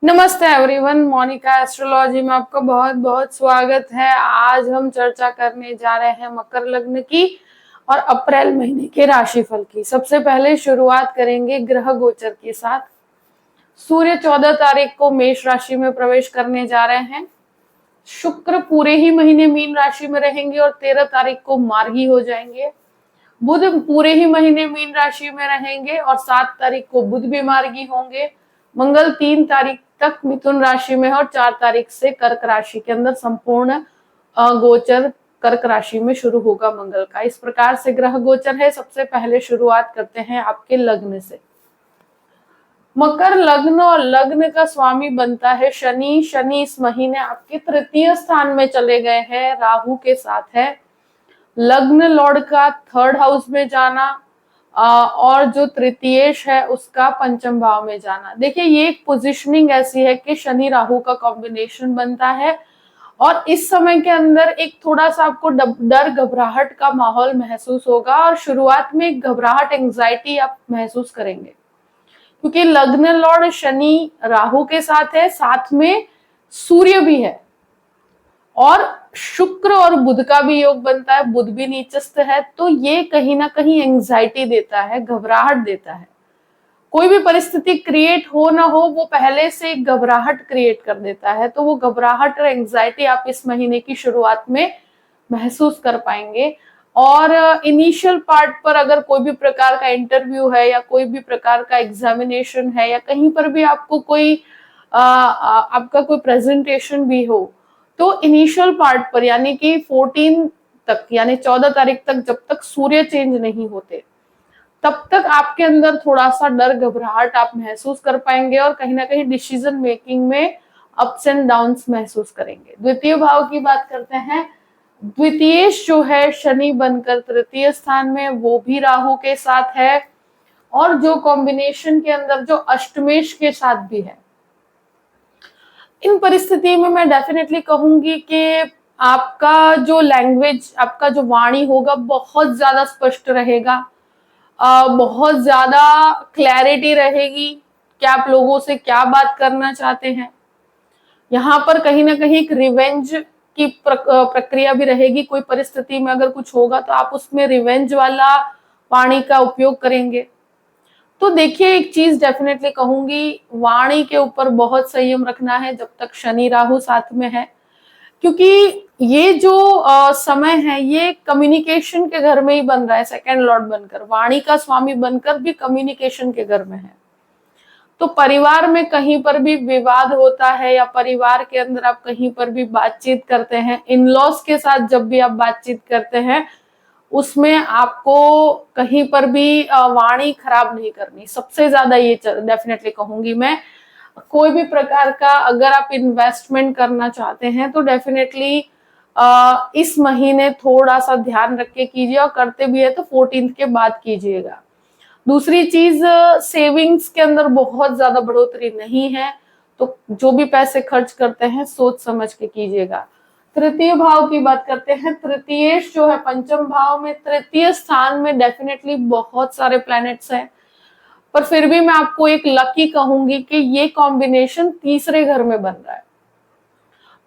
नमस्ते everyone, Monika astrology में आपका बहुत बहुत स्वागत है। आज हम चर्चा करने जा रहे हैं मकर लग्न की और अप्रैल महीने के राशिफल की। सबसे पहले शुरुआत करेंगे ग्रह गोचर के साथ। सूर्य 14 तारीख को मेष राशि में प्रवेश करने जा रहे हैं। शुक्र पूरे ही महीने मीन राशि में रहेंगे और 13 तारीख को मार्गी हो जाएंगे। बुध पूरे ही महीने मीन राशि में रहेंगे और 7 तारीख को बुध भी मार्गी होंगे। मंगल 3 तारीख तक मिथुन राशि में है और 4 तारीख से कर्क राशि के अंदर संपूर्ण गोचर कर्क राशि में शुरू होगा मंगल का। इस प्रकार से ग्रह गोचर है। सबसे पहले शुरुआत करते हैं आपके लग्न से। मकर लग्न और लग्न का स्वामी बनता है शनि। शनि इस महीने आपके तृतीय स्थान में चले गए हैं, राहु के साथ है। लग्न लॉर्ड का 3rd हाउस में जाना और जो तृतीयेश है उसका 5th भाव में जाना। देखिए, ये एक पोजिशनिंग ऐसी है कि शनि राहु का कॉम्बिनेशन बनता है और इस समय के अंदर एक थोड़ा सा आपको डर घबराहट का माहौल महसूस होगा और शुरुआत में एक घबराहट एंजाइटी आप महसूस करेंगे, क्योंकि लग्न लॉर्ड शनि राहु के साथ है, साथ में सूर्य भी है और शुक्र और बुध का भी योग बनता है। बुध भी नीचस्थ है, तो ये कहीं ना कहीं एंजाइटी देता है, घबराहट देता है। कोई भी परिस्थिति क्रिएट हो ना हो, वो पहले से एक घबराहट क्रिएट कर देता है। तो वो घबराहट और एंजाइटी आप इस महीने की शुरुआत में महसूस कर पाएंगे। और इनिशियल पार्ट पर अगर कोई भी प्रकार का इंटरव्यू है या कोई भी प्रकार का एग्जामिनेशन है या कहीं पर भी आपको कोई आपका कोई प्रेजेंटेशन भी हो, तो इनिशियल पार्ट पर यानी कि 14 तक यानी 14 तारीख तक जब तक सूर्य चेंज नहीं होते तब तक आपके अंदर थोड़ा सा डर घबराहट आप महसूस कर पाएंगे और कहीं ना कहीं डिसीजन मेकिंग में अप्स एंड डाउन्स महसूस करेंगे। द्वितीय भाव की बात करते हैं। द्वितीयेश जो है शनि बनकर तृतीय स्थान में, वो भी राहु के साथ है और जो कॉम्बिनेशन के अंदर जो अष्टमेश के साथ भी है। इन परिस्थिति में मैं डेफिनेटली कहूंगी कि आपका जो लैंग्वेज, आपका जो वाणी होगा बहुत ज्यादा स्पष्ट रहेगा, बहुत ज्यादा क्लैरिटी रहेगी कि आप लोगों से क्या बात करना चाहते हैं। यहाँ पर कहीं ना कहीं एक रिवेंज की प्रक्रिया भी रहेगी। कोई परिस्थिति में अगर कुछ होगा तो आप उसमें रिवेंज वाला वाणी का उपयोग करेंगे। तो देखिए, एक चीज डेफिनेटली कहूंगी, वाणी के ऊपर बहुत संयम रखना है जब तक शनि राहु साथ में है, क्योंकि ये जो समय है ये कम्युनिकेशन के घर में ही बन रहा है। 2nd लॉर्ड बनकर, वाणी का स्वामी बनकर भी कम्युनिकेशन के घर में है। तो परिवार में कहीं पर भी विवाद होता है या परिवार के अंदर आप कहीं पर भी बातचीत करते हैं, इन लॉज के साथ जब भी आप बातचीत करते हैं, उसमें आपको कहीं पर भी वाणी खराब नहीं करनी। सबसे ज्यादा ये डेफिनेटली कहूंगी मैं। कोई भी प्रकार का अगर आप इन्वेस्टमेंट करना चाहते हैं तो डेफिनेटली इस महीने थोड़ा सा ध्यान रख के कीजिए और करते भी है तो 14th के बाद कीजिएगा। दूसरी चीज, सेविंग्स के अंदर बहुत ज्यादा बढ़ोतरी नहीं है, तो जो भी पैसे खर्च करते हैं सोच समझ के कीजिएगा। तृतीय भाव की बात करते हैं। तृतीयेश जो है 5th भाव में, तृतीय स्थान में डेफिनेटली बहुत सारे प्लैनेट्स हैं, पर फिर भी मैं आपको एक लकी कहूंगी कि ये कॉम्बिनेशन तीसरे घर में बन रहा है।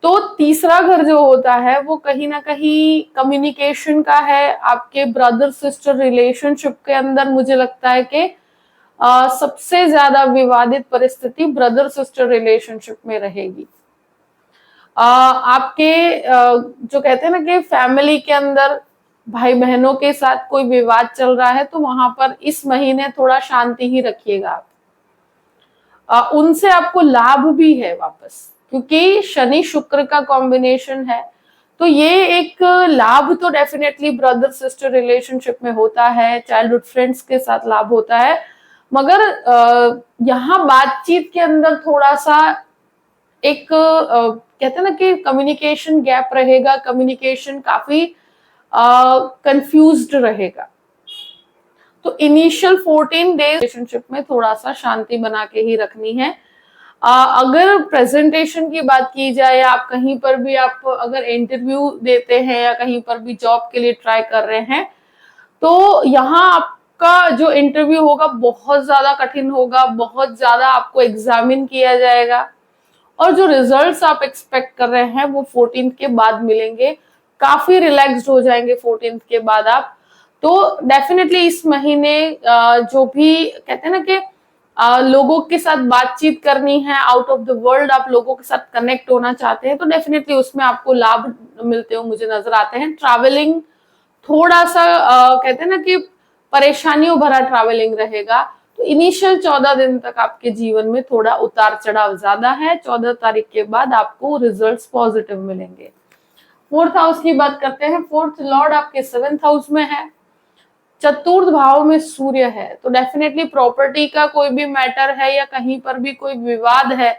तो तीसरा घर जो होता है वो कहीं ना कहीं कम्युनिकेशन का है। आपके ब्रदर सिस्टर रिलेशनशिप के अंदर मुझे लगता है कि सबसे ज्यादा विवादित परिस्थिति ब्रदर सिस्टर रिलेशनशिप में रहेगी। आपके जो कहते हैं ना कि फैमिली के अंदर भाई बहनों के साथ कोई विवाद चल रहा है, तो वहां पर इस महीने थोड़ा शांति ही रखिएगा आप। उनसे आपको लाभ भी है वापस, क्योंकि शनि शुक्र का कॉम्बिनेशन है। तो ये एक लाभ तो डेफिनेटली ब्रदर सिस्टर रिलेशनशिप में होता है, चाइल्डहुड फ्रेंड्स के साथ लाभ होता है, मगर यहाँ बातचीट के अंदर थोड़ा सा एक कहते हैं ना कि कम्युनिकेशन गैप रहेगा, कम्युनिकेशन काफी कंफ्यूज्ड रहेगा। तो इनिशियल 14 डेज रिलेशनशिप में थोड़ा सा शांति बना के ही रखनी है। अगर प्रेजेंटेशन की बात की जाए, आप कहीं पर भी आप अगर इंटरव्यू देते हैं या कहीं पर भी जॉब के लिए ट्राई कर रहे हैं, तो यहाँ आपका जो इंटरव्यू होगा बहुत ज्यादा कठिन होगा, बहुत ज्यादा आपको एग्जामिन किया जाएगा। और जो रिजल्ट्स आप एक्सपेक्ट कर रहे हैं वो 14th के बाद मिलेंगे। काफी रिलैक्स्ड हो जाएंगे 14th के बाद आप। तो डेफिनेटली इस महीने जो भी कहते हैं ना कि लोगों के साथ बातचीत करनी है, आउट ऑफ द वर्ल्ड आप लोगों के साथ कनेक्ट होना चाहते हैं, तो डेफिनेटली उसमें आपको लाभ मिलते हुए मुझे नजर आते हैं। ट्रैवलिंग थोड़ा सा कहते हैं ना कि परेशानियों भरा ट्रैवलिंग रहेगा। तो इनिशियल 14 दिन तक आपके जीवन में थोड़ा उतार चढ़ाव ज्यादा है। 14 तारीख के बाद आपको रिजल्ट्स पॉजिटिव मिलेंगे। फोर्थ हाउस की बात करते हैं। फोर्थ लॉर्ड आपके 7th हाउस में है, चतुर्थ भाव में सूर्य है। तो डेफिनेटली प्रॉपर्टी का कोई भी मैटर है या कहीं पर भी कोई विवाद है,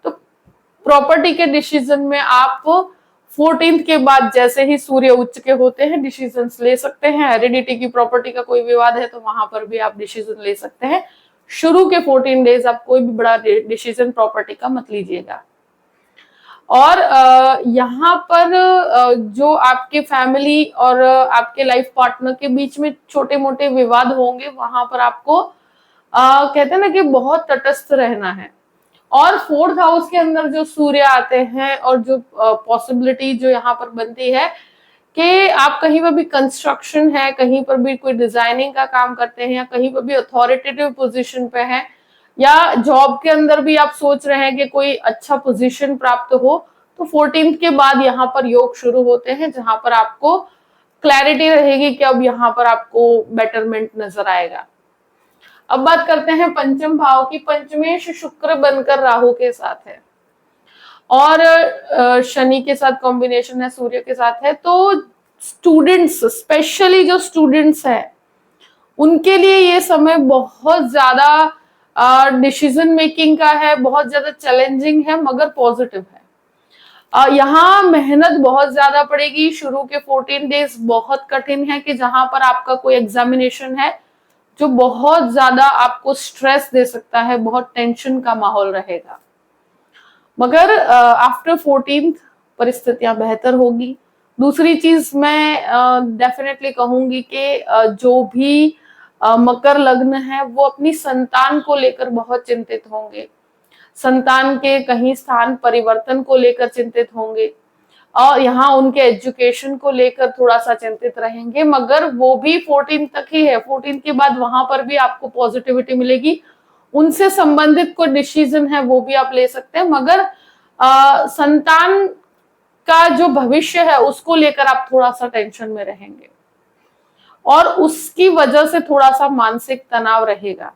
तो प्रॉपर्टी के डिसीजन में आप 14th के बाद जैसे ही सूर्य उच्च के होते हैं डिसीजंस ले सकते हैं। हेरिडिटी की प्रॉपर्टी का कोई विवाद है तो वहां पर भी आप डिसीजन ले सकते हैं। शुरू के 14 डेज आप कोई भी बड़ा डिसीजन प्रॉपर्टी का मत लीजिएगा। और यहाँ पर जो आपके फैमिली और आपके लाइफ पार्टनर के बीच में छोटे मोटे विवाद होंगे, वहां पर आपको कहते हैं ना कि बहुत तटस्थ रहना है। और 4th हाउस के अंदर जो सूर्य आते हैं और जो पॉसिबिलिटी जो यहाँ पर बनती है कि आप कहीं पर भी कंस्ट्रक्शन है, कहीं पर भी कोई डिजाइनिंग का काम करते हैं या कहीं पर भी अथॉरिटेटिव पोजीशन पे हैं या जॉब के अंदर भी आप सोच रहे हैं कि कोई अच्छा पोजीशन प्राप्त हो, तो 14th के बाद यहाँ पर योग शुरू होते हैं जहां पर आपको क्लैरिटी रहेगी कि अब यहाँ पर आपको बेटरमेंट नजर आएगा। अब बात करते हैं पंचम भाव की। पंचमेश शुक्र बनकर राहु के साथ है और शनि के साथ कॉम्बिनेशन है, सूर्य के साथ है। तो स्टूडेंट्स, स्पेशली जो स्टूडेंट्स हैं, उनके लिए ये समय बहुत ज्यादा डिसीजन मेकिंग का है, बहुत ज्यादा चैलेंजिंग है मगर पॉजिटिव है। यहाँ मेहनत बहुत ज्यादा पड़ेगी। शुरू के 14 डेज बहुत कठिन है कि जहां पर आपका कोई एग्जामिनेशन है जो बहुत ज्यादा आपको स्ट्रेस दे सकता है, बहुत टेंशन का माहौल रहेगा। मगर आफ्टर 14th परिस्थितियां बेहतर होगी। दूसरी चीज मैं डेफिनेटली कहूंगी कि जो भी मकर लग्न है वो अपनी संतान को लेकर बहुत चिंतित होंगे, संतान के कहीं स्थान परिवर्तन को लेकर चिंतित होंगे और यहाँ उनके एजुकेशन को लेकर थोड़ा सा चिंतित रहेंगे। मगर वो भी 14 तक ही है, 14 के बाद वहां पर भी आपको पॉजिटिविटी मिलेगी। उनसे संबंधित कोई डिसीजन है वो भी आप ले सकते हैं, मगर संतान का जो भविष्य है उसको लेकर आप थोड़ा सा टेंशन में रहेंगे और उसकी वजह से थोड़ा सा मानसिक तनाव रहेगा।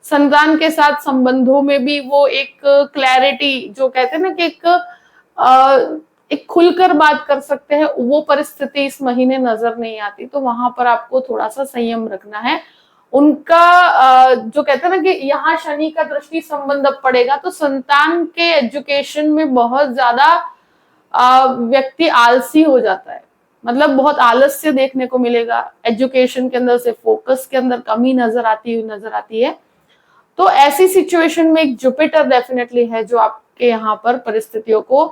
संतान के साथ संबंधों में भी वो एक क्लैरिटी जो कहते हैं ना कि एक खुलकर बात कर सकते हैं, वो परिस्थिति इस महीने नजर नहीं आती। तो वहां पर आपको थोड़ा सा संयम रखना है। उनका जो कहते हैं ना कि यहाँ शनि का दृष्टि संबंध अब पड़ेगा, तो संतान के एजुकेशन में बहुत ज्यादा व्यक्ति आलसी हो जाता है, मतलब बहुत आलस्य देखने को मिलेगा। एजुकेशन के अंदर से फोकस के अंदर कमी नजर आती है। तो ऐसी सिचुएशन में एक जुपिटर डेफिनेटली है जो आपके यहाँ पर परिस्थितियों को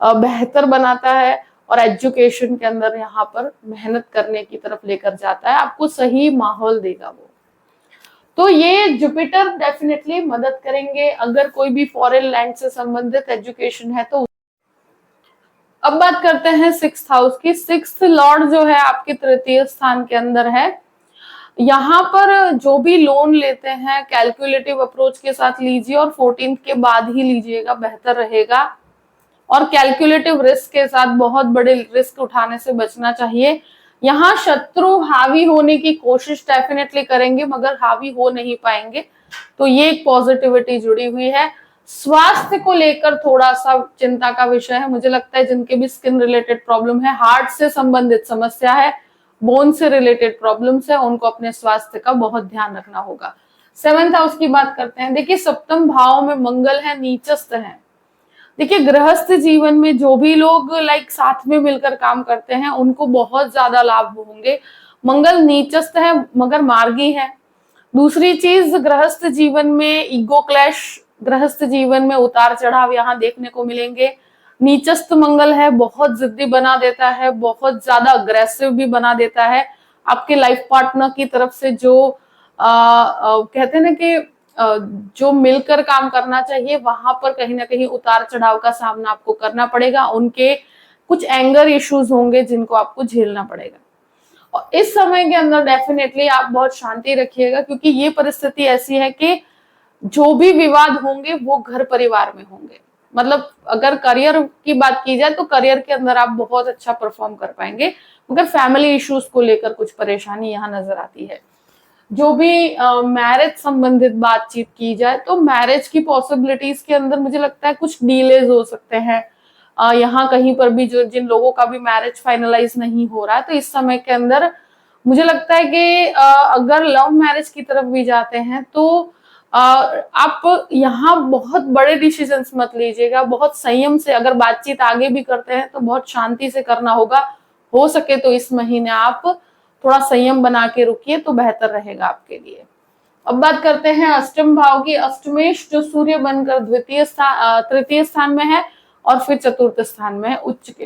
बेहतर बनाता है और एजुकेशन के अंदर यहाँ पर मेहनत करने की तरफ लेकर जाता है, आपको सही माहौल देगा वो। तो ये जुपिटर डेफिनेटली मदद करेंगे अगर कोई भी फॉरेन लैंड से संबंधित एजुकेशन है तो। अब बात करते हैं 6th हाउस की। 6th लॉर्ड जो है आपके तृतीय स्थान के अंदर है। यहाँ पर जो भी लोन लेते हैं कैलकुलेटिव अप्रोच के साथ लीजिए और 14th के बाद ही लीजिएगा, बेहतर रहेगा। और कैलकुलेटिव रिस्क के साथ बहुत बड़े रिस्क उठाने से बचना चाहिए। यहाँ शत्रु हावी होने की कोशिश डेफिनेटली करेंगे मगर हावी हो नहीं पाएंगे, तो ये एक पॉजिटिविटी जुड़ी हुई है। स्वास्थ्य को लेकर थोड़ा सा चिंता का विषय है। मुझे लगता है जिनके भी स्किन रिलेटेड प्रॉब्लम है, हार्ट से संबंधित समस्या है, बोन से रिलेटेड प्रॉब्लम्स है, उनको अपने स्वास्थ्य का बहुत ध्यान रखना होगा। 7th हाउस की बात करते हैं। देखिए सप्तम भाव में मंगल है, नीचस्थ है। देखिए गृहस्थ जीवन में जो भी लोग साथ में मिलकर काम करते हैं उनको बहुत ज्यादा लाभ होंगे। मंगल नीचस्थ है मगर मार्गी है। दूसरी चीज, गृहस्थ जीवन में ईगो क्लैश, गृहस्थ जीवन में उतार चढ़ाव यहाँ देखने को मिलेंगे। नीचस्थ मंगल है, बहुत जिद्दी बना देता है, बहुत ज्यादा अग्रेसिव भी बना देता है। आपके लाइफ पार्टनर की तरफ से जो कहते हैं ना कि जो मिलकर काम करना चाहिए वहां पर कहीं ना कहीं उतार चढ़ाव का सामना आपको करना पड़ेगा। उनके कुछ एंगर इश्यूज होंगे जिनको आपको झेलना पड़ेगा। और इस समय के अंदर डेफिनेटली आप बहुत शांति रखिएगा, क्योंकि ये परिस्थिति ऐसी है कि जो भी विवाद होंगे वो घर परिवार में होंगे। मतलब अगर करियर की बात की जाए तो करियर के अंदर आप बहुत अच्छा परफॉर्म कर पाएंगे, मगर फैमिली इश्यूज को लेकर कुछ परेशानी यहाँ नजर आती है। जो भी मैरिज संबंधित बातचीत की जाए तो मैरिज की पॉसिबिलिटीज के अंदर मुझे लगता है कुछ डीलेज हो सकते हैं। यहाँ कहीं पर भी जो जिन लोगों का भी मैरिज फाइनलाइज नहीं हो रहा है, तो इस समय के अंदर मुझे लगता है कि अगर लव मैरिज की तरफ भी जाते हैं तो आप यहाँ बहुत बड़े डिसीजंस मत लीजिएगा। बहुत संयम से अगर बातचीत आगे भी करते हैं तो बहुत शांति से करना होगा। हो सके तो इस महीने आप थोड़ा संयम बना के रुकिए तो बेहतर रहेगा आपके लिए। अब बात करते हैं अष्टम भाव की। अष्टमेश जो सूर्य बनकर तृतीय स्थान में है और फिर चतुर्थ स्थान में है उच्च के,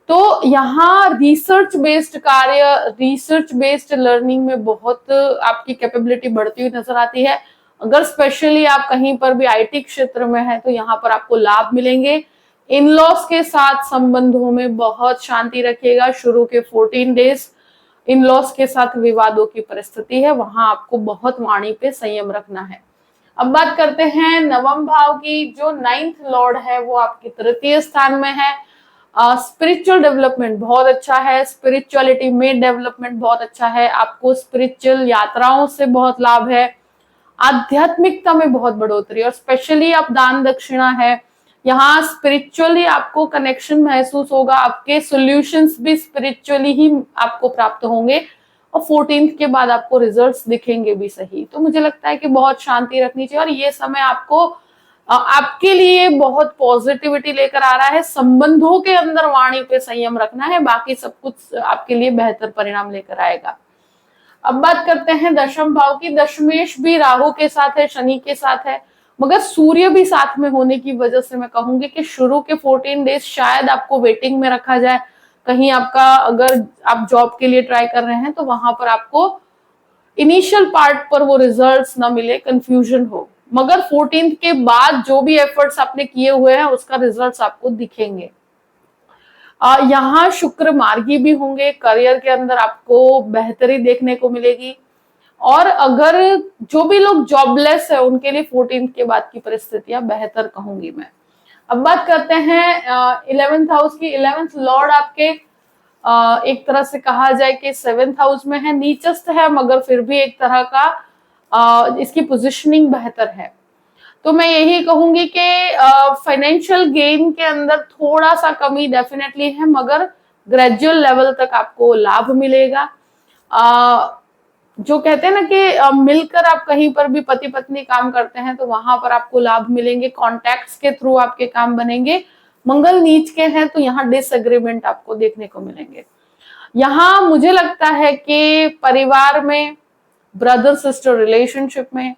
तो यहाँ रिसर्च बेस्ड कार्य, रिसर्च बेस्ड लर्निंग में बहुत आपकी कैपेबिलिटी बढ़ती हुई नजर आती है। अगर स्पेशली आप कहीं पर भी आईटी क्षेत्र में है तो यहाँ पर आपको लाभ मिलेंगे। इन लॉस के साथ संबंधों में बहुत शांति रखिएगा। शुरू के 14 डेज इन लॉस के साथ विवादों की परिस्थिति है, वहां आपको बहुत वाणी पे संयम रखना है। अब बात करते हैं नवम भाव की। जो 9th लॉर्ड है वो आपके तृतीय स्थान में है। स्पिरिचुअल डेवलपमेंट बहुत अच्छा है, स्पिरिचुअलिटी में डेवलपमेंट बहुत अच्छा है, आपको स्पिरिचुअल यात्राओं से बहुत लाभ है, आध्यात्मिकता में बहुत बढ़ोतरी, और स्पेशली आप दान दक्षिणा है, यहाँ स्पिरिचुअली आपको कनेक्शन महसूस होगा। आपके सॉल्यूशंस भी स्पिरिचुअली ही आपको प्राप्त होंगे और 14th के बाद आपको रिजल्ट्स दिखेंगे भी सही। तो मुझे लगता है कि बहुत शांति रखनी चाहिए और ये समय आपको आपके लिए बहुत पॉजिटिविटी लेकर आ रहा है। संबंधों के अंदर वाणी पे संयम रखना है, बाकी सब कुछ आपके लिए बेहतर परिणाम लेकर आएगा। अब बात करते हैं दशम भाव की। दशमेश भी राहु के साथ है, शनि के साथ है, मगर सूर्य भी साथ में होने की वजह से मैं कहूंगी कि शुरू के 14 डेज शायद आपको वेटिंग में रखा जाए। कहीं आपका अगर आप जॉब के लिए ट्राई कर रहे हैं तो वहां पर आपको इनिशियल पार्ट पर वो रिजल्ट्स ना मिले, कंफ्यूजन हो, मगर 14th के बाद जो भी एफर्ट्स आपने किए हुए हैं उसका रिजल्ट्स आपको दिखेंगे। यहाँ शुक्र मार्गी भी होंगे, करियर के अंदर आपको बेहतरी देखने को मिलेगी। और अगर जो भी लोग जॉबलेस है उनके लिए 14th के बाद की परिस्थितियां बेहतर कहूंगी मैं। अब बात करते हैं 11th हाउस की। 11th लॉर्ड आपके एक तरह से कहा जाए कि 7th हाउस में है, नीचस्थ है, मगर फिर भी एक तरह का इसकी पोजिशनिंग बेहतर है। तो मैं यही कहूंगी कि फाइनेंशियल गेन के अंदर थोड़ा सा कमी डेफिनेटली है, मगर ग्रेजुअल लेवल तक आपको लाभ मिलेगा। जो कहते हैं ना कि मिलकर आप कहीं पर भी पति पत्नी काम करते हैं तो वहां पर आपको लाभ मिलेंगे, कॉन्टैक्ट्स के थ्रू आपके काम बनेंगे। मंगल नीच के हैं तो यहाँ डिसएग्रीमेंट आपको देखने को मिलेंगे। यहाँ मुझे लगता है कि परिवार में, ब्रदर सिस्टर रिलेशनशिप में,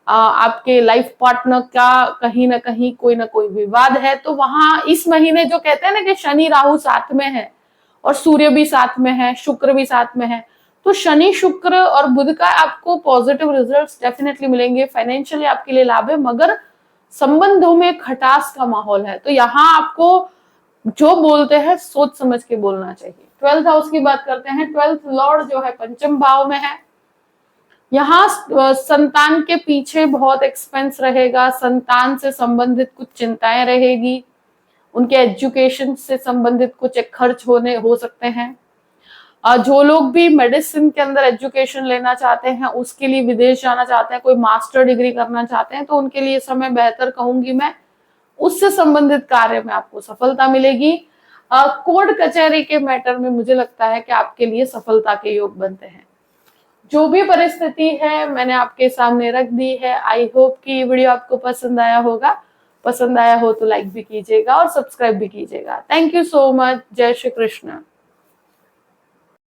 आपके लाइफ पार्टनर का कहीं ना कहीं कोई ना कोई विवाद है, तो वहां इस महीने जो कहते हैं ना कि शनि राहु साथ में है और सूर्य भी साथ में है, शुक्र भी साथ में है, तो शनि शुक्र और बुध का आपको पॉजिटिव रिजल्ट्स डेफिनेटली मिलेंगे। फाइनेंशियली आपके लिए लाभ है, मगर संबंधों में खटास का माहौल है, तो यहाँ आपको जो बोलते हैं सोच समझ के बोलना चाहिए। 12th हाउस की बात करते हैं। 12th लॉर्ड जो है पंचम भाव में है। यहाँ संतान के पीछे बहुत एक्सपेंस रहेगा, संतान से संबंधित कुछ चिंताएं रहेगी, उनके एजुकेशन से संबंधित कुछ खर्च हो सकते हैं। जो लोग भी मेडिसिन के अंदर एजुकेशन लेना चाहते हैं, उसके लिए विदेश जाना चाहते हैं, कोई मास्टर डिग्री करना चाहते हैं, तो उनके लिए समय बेहतर कहूंगी मैं। उससे संबंधित कार्य में आपको सफलता मिलेगी। कोर्ट कचहरी के मैटर में मुझे लगता है कि आपके लिए सफलता के योग बनते हैं। जो भी परिस्थिति है मैंने आपके सामने रख दी है। आई होप कि ये वीडियो आपको पसंद आया होगा। पसंद आया हो तो लाइक भी कीजिएगा और सब्सक्राइब भी कीजिएगा। Thank you so much. जय श्री कृष्ण।